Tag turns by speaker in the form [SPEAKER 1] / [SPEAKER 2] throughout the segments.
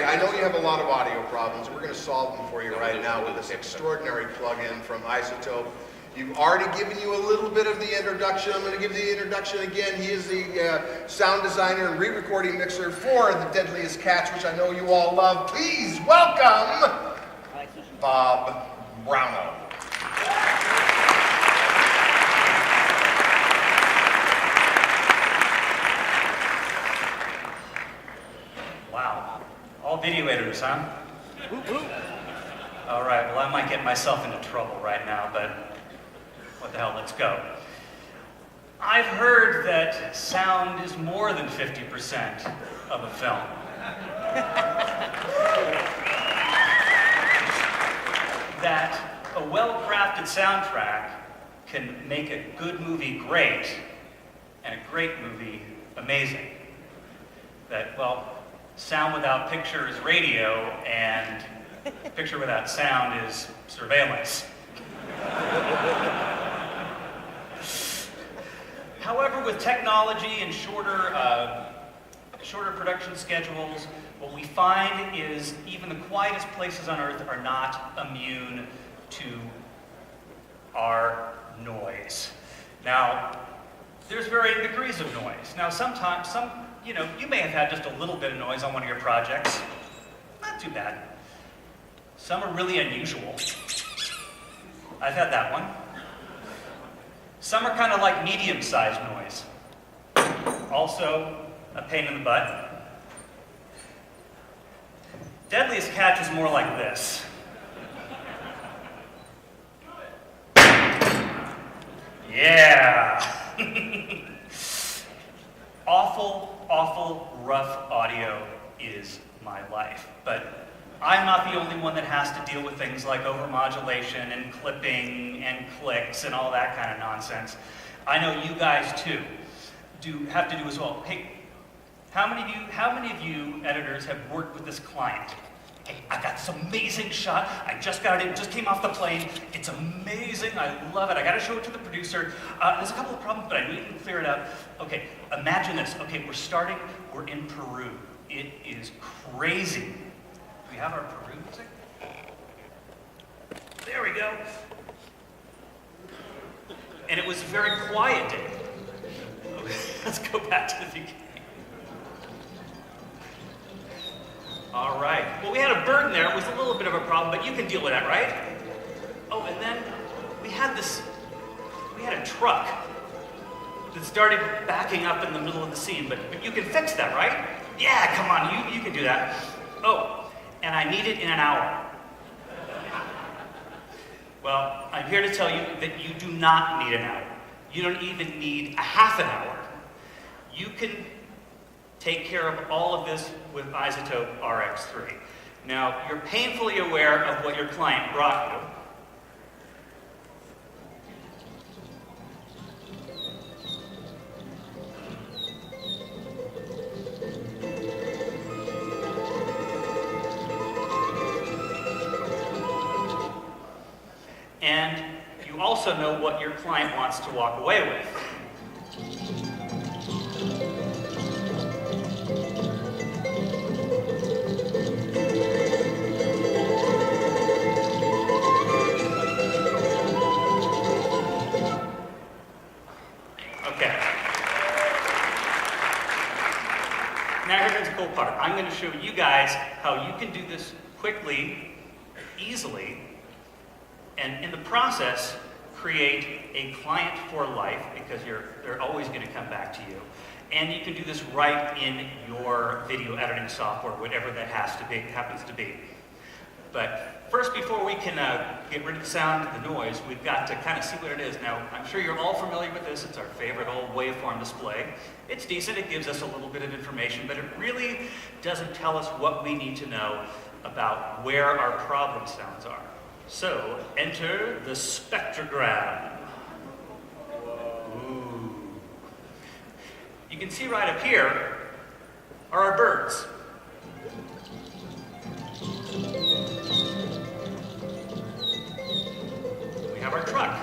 [SPEAKER 1] I know you have a lot of audio problems. We're going to solve them for you right now with this extraordinary plugin from iZotope. You've already given you a little bit of the introduction. I'm going to give the introduction again. He is the sound designer and re-recording mixer for The Deadliest Catch, which I know you all love. Please welcome Bob Bronow.
[SPEAKER 2] Wow. All video editors, huh? All right, well, I might get myself into trouble right now, but what the hell, let's go. I've heard that sound is more than 50% of a film. That a well-crafted soundtrack can make a good movie great and a great movie amazing. That, well, sound without picture is radio, and picture without sound is surveillance. However, with technology and shorter production schedules, what we find is even the quietest places on Earth are not immune to our noise. Now, there's varying degrees of noise. Now, sometimes, you may have had just a little bit of noise on one of your projects. Not too bad. Some are really unusual. I've had that one. Some are kind of like medium-sized noise. Also, a pain in the butt. Deadliest Catch is more like this. Yeah! Awful rough audio is my life. But I'm not the only one that has to deal with things like overmodulation and clipping and clicks and all that kind of nonsense. I know you guys too have to do as well. Hey, how many of you editors have worked with this client? Hey, I got this amazing shot. I just got it in, just came off the plane. It's amazing. I love it. I got to show it to the producer. There's a couple of problems, but I knew you can clear it up. Okay, imagine this. Okay, we're in Peru. It is crazy. Do we have our Peru music? There we go. And it was a very quiet day. Okay, let's go back to the beginning. All right. Well, we had a bird in there. It was a little bit of a problem, but you can deal with that, right? Oh, and then we had a truck that started backing up in the middle of the scene, but you can fix that, right? Yeah, come on, you can do that. Oh, and I need it in an hour. Well, I'm here to tell you that you do not need an hour. You don't even need a half an hour. You can take care of all of this with iZotope RX3. Now, you're painfully aware of what your client brought you. And you also know what your client wants to walk away with. Okay. Now here's the cool part. I'm going to show you guys how you can do this quickly, easily, and in the process, create a client for life, because they're always going to come back to you. And you can do this right in your video editing software, whatever that happens to be. But first, before we can get rid of the sound and the noise, we've got to kind of see what it is. Now, I'm sure you're all familiar with this. It's our favorite old waveform display. It's decent. It gives us a little bit of information, but it really doesn't tell us what we need to know about where our problem sounds are. So, enter the spectrogram. Ooh. You can see right up here are our birds. We have our truck.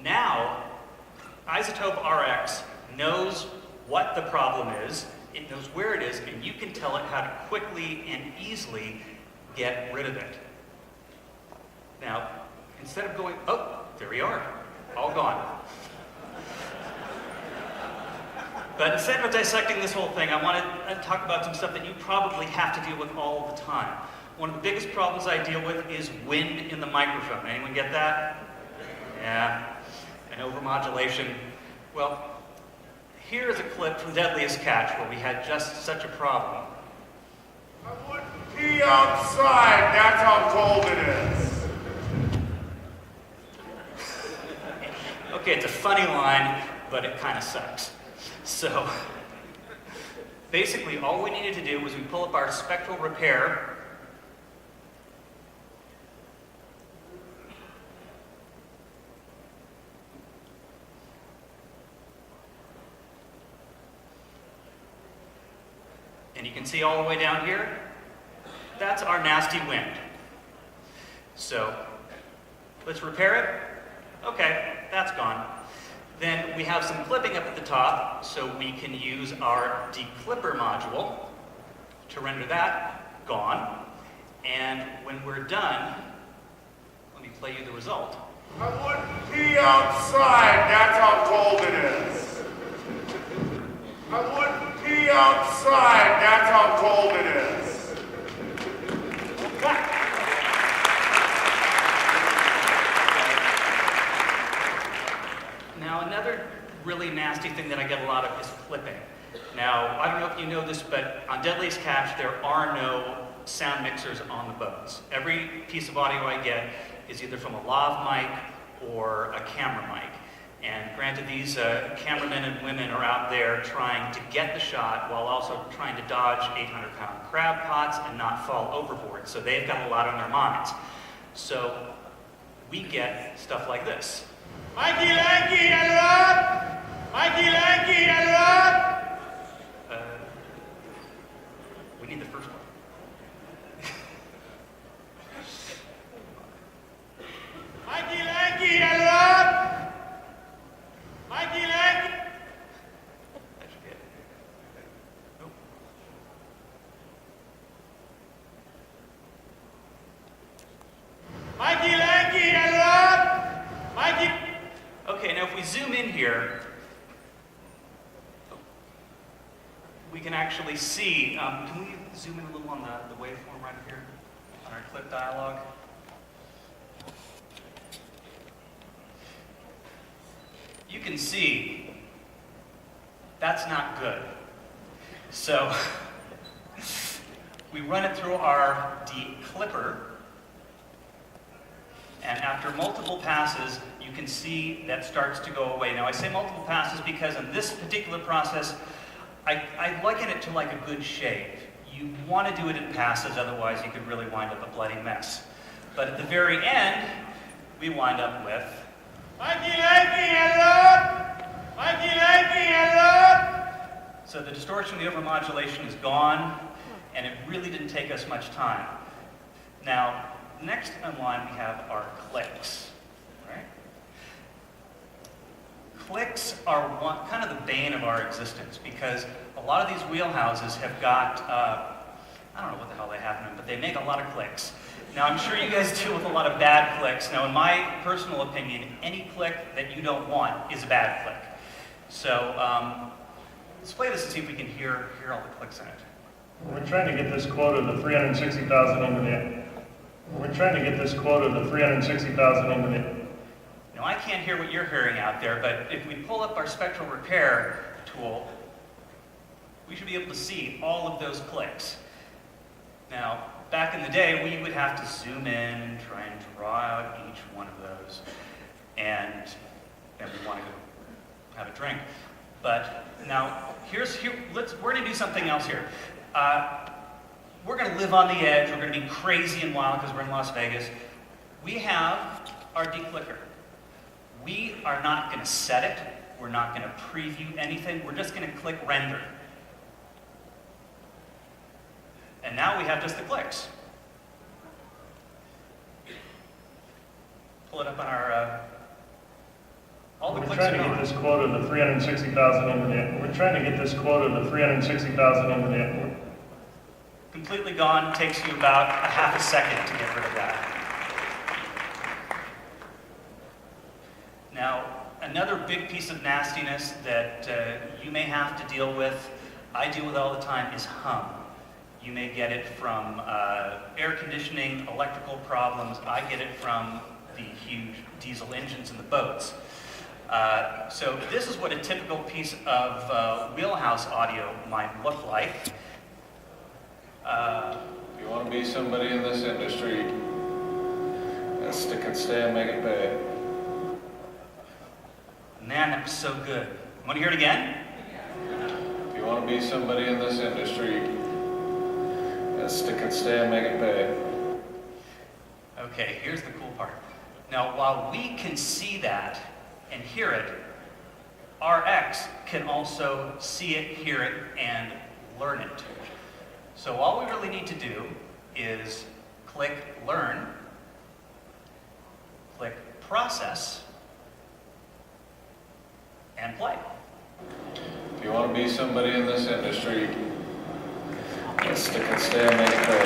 [SPEAKER 2] Now, iZotope RX knows what the problem is, it knows where it is, and you can tell it how to quickly and easily get rid of it. Now, instead of going, oh, there we are, all gone. But instead of dissecting this whole thing, I want to talk about some stuff that you probably have to deal with all the time. One of the biggest problems I deal with is wind in the microphone. Anyone get that? Yeah. And overmodulation. Well, here's a clip from Deadliest Catch where we had just such a problem.
[SPEAKER 3] I wouldn't pee outside, that's how cold it is.
[SPEAKER 2] Okay, it's a funny line, but it kind of sucks. So, basically all we needed to do was we pull up our Spectral Repair, and you can see all the way down here, that's our nasty wind. So, let's repair it. Okay, that's gone. Then we have some clipping up at the top, so we can use our declipper module to render that gone. And when we're done, let me play you the result.
[SPEAKER 3] I wouldn't pee outside, that's how cold it is. I wouldn't pee outside, that's how cold it is.
[SPEAKER 2] Okay. Now, another really nasty thing that I get a lot of is clipping. Now, I don't know if you know this, but on Deadliest Catch, there are no sound mixers on the boats. Every piece of audio I get is either from a lav mic or a camera mic. And granted, these cameramen and women are out there trying to get the shot while also trying to dodge 800-pound crab pots and not fall overboard. So they've got a lot on their minds. So we get stuff like this.
[SPEAKER 3] Mikey Lanky, hello! Mikey Lanky, hello!
[SPEAKER 2] We need the first one.
[SPEAKER 3] Mikey Lanky, hello! Mikey Lanky!
[SPEAKER 2] That should be it. Nope.
[SPEAKER 3] Mikey Lanky, hello! Mikey!
[SPEAKER 2] Okay, now if we zoom in here, we can actually see, can we zoom in a little on the waveform right here, on our clip dialog? You can see that's not good. So we run it through our declipper, and after multiple passes, you can see that starts to go away. Now I say multiple passes because in this particular process, I liken it to like a good shave. You want to do it in passes, otherwise you could really wind up a bloody mess. But at the very end, we wind up with
[SPEAKER 3] Mikey Lanky, hello! Mikey Lanky, hello!
[SPEAKER 2] so the distortion, the overmodulation is gone, and it really didn't take us much time. Now, next in line we have our clicks. Right? Clicks are kind of the bane of our existence because a lot of these wheelhouses have got, I don't know what the hell they have in them, but they make a lot of clicks. Now, I'm sure you guys deal with a lot of bad clicks. Now, in my personal opinion, any click that you don't want is a bad click. So, let's play this and see if we can hear all the clicks in it.
[SPEAKER 4] We're trying to get this quota of the 360,000 into the... We're trying to get this quota of the 360,000 into the...
[SPEAKER 2] Now, I can't hear what you're hearing out there, but if we pull up our Spectral Repair tool, we should be able to see all of those clicks. Now, back in the day, we would have to zoom in and try and draw out each one of those. And then we want to go have a drink. But now, we're going to do something else here. We're going to live on the edge. We're going to be crazy and wild because we're in Las Vegas. We have our declicker. We are not going to set it. We're not going to preview anything. We're just going to click render. And now we have just the clicks. Pull it up on our, all the
[SPEAKER 4] We're
[SPEAKER 2] clicks
[SPEAKER 4] trying
[SPEAKER 2] it
[SPEAKER 4] to get
[SPEAKER 2] on.
[SPEAKER 4] this quote of the 360,000 into the, we're trying to get this quote of the 360,000 into the,
[SPEAKER 2] Completely gone, takes you about a half a second to get rid of that. Now, another big piece of nastiness that you may have to deal with, I deal with all the time, is hum. You may get it from air conditioning, electrical problems. I get it from the huge diesel engines in the boats. So this is what a typical piece of wheelhouse audio might look like.
[SPEAKER 5] If you want to be somebody in this industry, then stick and stay and make it pay.
[SPEAKER 2] Man, that was so good. Want to hear it again?
[SPEAKER 5] If you want to be somebody in this industry, then stick and stay and make it pay.
[SPEAKER 2] Okay, here's the cool part. Now, while we can see that and hear it, RX can also see it, hear it, and learn it. So all we really need to do is click Learn, click Process, and play.
[SPEAKER 5] If you want to be somebody in this industry, then stick and stay and make it pay.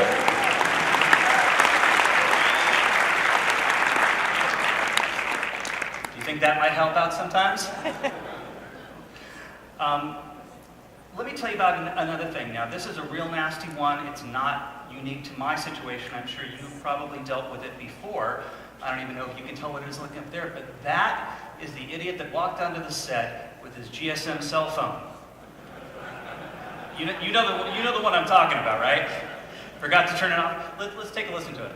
[SPEAKER 2] Do you think that might help out sometimes? Let me tell you about another thing. Now, this is a real nasty one. It's not unique to my situation. I'm sure you've probably dealt with it before. I don't even know if you can tell what it is looking up there, but that is the idiot that walked onto the set with his GSM cell phone. You know the one I'm talking about, right? Forgot to turn it off. Let's take a listen to it.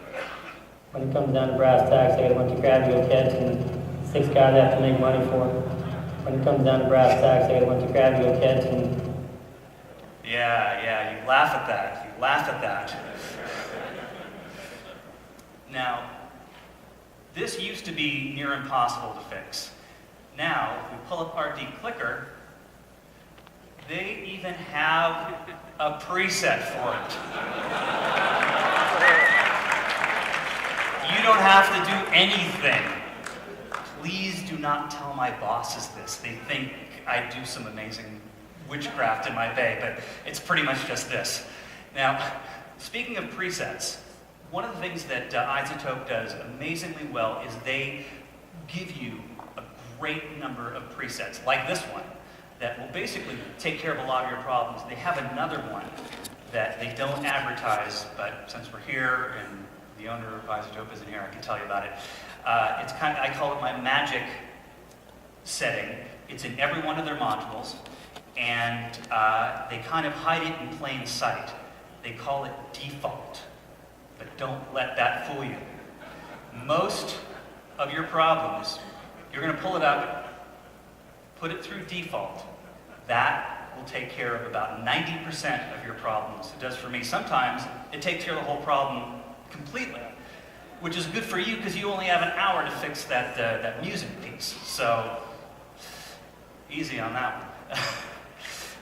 [SPEAKER 6] When it comes down to brass tacks, I got a bunch of crabs to go catch and 6 guys I have to make money for. When it comes down to brass tacks, I got a bunch of crabs to go catch and...
[SPEAKER 2] Yeah, you laugh at that. You laugh at that. Now, this used to be near impossible to fix. Now, if we pull up our declicker, they even have a preset for it. You don't have to do anything. Please do not tell my bosses this. They think I do some amazing witchcraft in my bay, but it's pretty much just this. Now, speaking of presets, one of the things that iZotope does amazingly well is they give you a great number of presets, like this one, that will basically take care of a lot of your problems. They have another one that they don't advertise, but since we're here and the owner of iZotope isn't here, I can tell you about it. It's kind of, I call it my magic setting. It's in every one of their modules, and they kind of hide it in plain sight. They call it default, but don't let that fool you. Most of your problems, you're going to pull it up, put it through default. That will take care of about 90% of your problems. It does for me. Sometimes it takes care of the whole problem completely, which is good for you because you only have an hour to fix that music piece. So, easy on that one.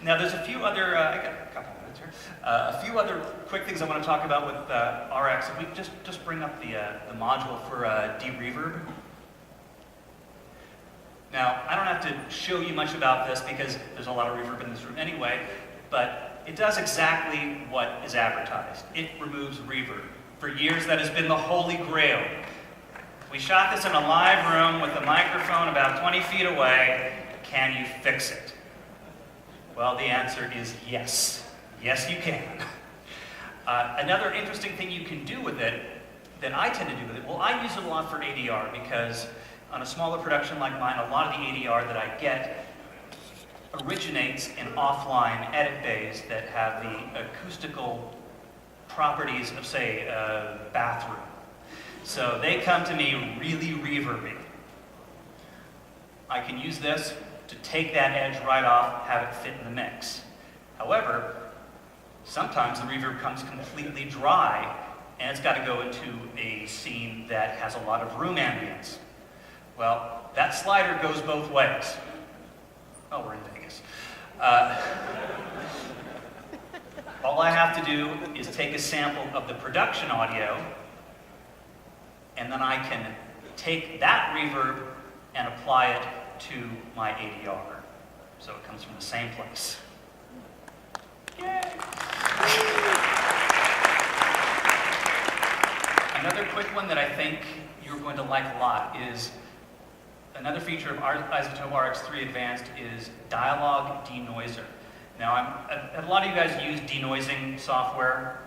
[SPEAKER 2] Now, there's a few other, I got a couple minutes here, a few other quick things I want to talk about with RX. If we could just bring up the module for de-reverb. Now, I don't have to show you much about this because there's a lot of reverb in this room anyway, but it does exactly what is advertised. It removes reverb. For years, that has been the holy grail. We shot this in a live room with a microphone about 20 feet away. Can you fix it? Well, the answer is yes. Yes, you can. Another interesting thing you can do with it, that I tend to do with it, well, I use it a lot for ADR because on a smaller production like mine, a lot of the ADR that I get originates in offline edit bays that have the acoustical properties of, say, a bathroom. So they come to me really reverby. I can use this to take that edge right off, have it fit in the mix. However, sometimes the reverb comes completely dry and it's got to go into a scene that has a lot of room ambience. Well, that slider goes both ways. Oh, we're in Vegas. All I have to do is take a sample of the production audio, and then I can take that reverb and apply it to my ADR. So it comes from the same place. Yay! Another quick one that I think you're going to like a lot is another feature of our iZotope RX3 Advanced is dialogue denoiser. Now, a lot of you guys use denoising software.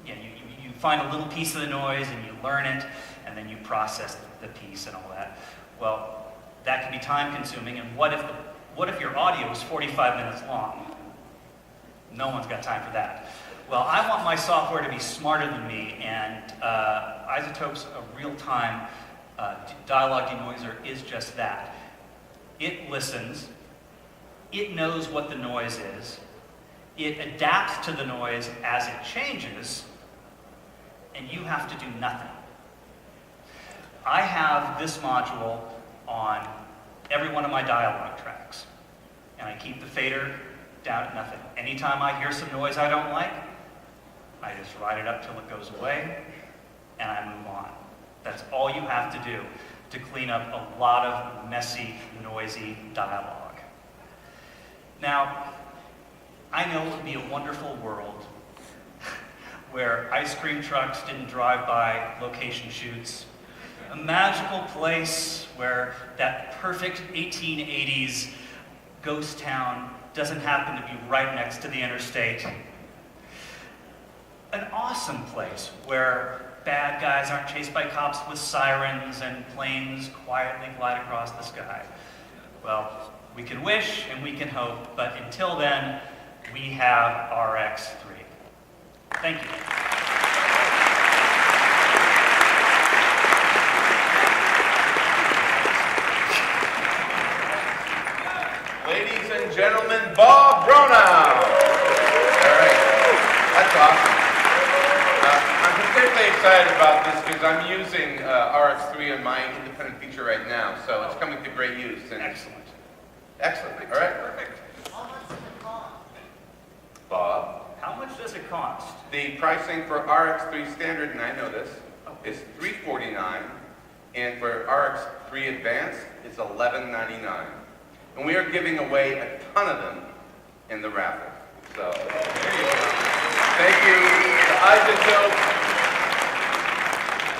[SPEAKER 2] Yeah, you find a little piece of the noise and you learn it, and then you process the piece and all that. Well, that can be time consuming, and what if your audio is 45 minutes long? No one's got time for that. Well, I want my software to be smarter than me, and iZotope's a real-time dialogue denoiser is just that. It listens, it knows what the noise is, it adapts to the noise as it changes, and you have to do nothing. I have this module on every one of my dialogue tracks, and I keep the fader down at nothing. Anytime I hear some noise I don't like, I just ride it up till it goes away, and I move on. That's all you have to do to clean up a lot of messy, noisy dialogue. Now, I know it would be a wonderful world where ice cream trucks didn't drive by location shoots, a magical place where that perfect 1880s ghost town doesn't happen to be right next to the interstate. An awesome place where bad guys aren't chased by cops with sirens and planes quietly glide across the sky. Well, we can wish and we can hope, but until then, we have RX3. Thank you.
[SPEAKER 7] Ladies and gentlemen, Bob Bronow. All right, that's awesome. I'm particularly excited about this because I'm using RX3 in my independent feature right now, so it's coming to great use. And
[SPEAKER 2] Excellent.
[SPEAKER 7] excellent. All right, perfect. Bob,
[SPEAKER 2] How much does it cost?
[SPEAKER 7] the pricing for RX3 standard, and I know this, is $349, and for RX3 advanced, it's $11.99. And we are giving away a ton of them in the raffle. So, there you go. Thank you to iZotope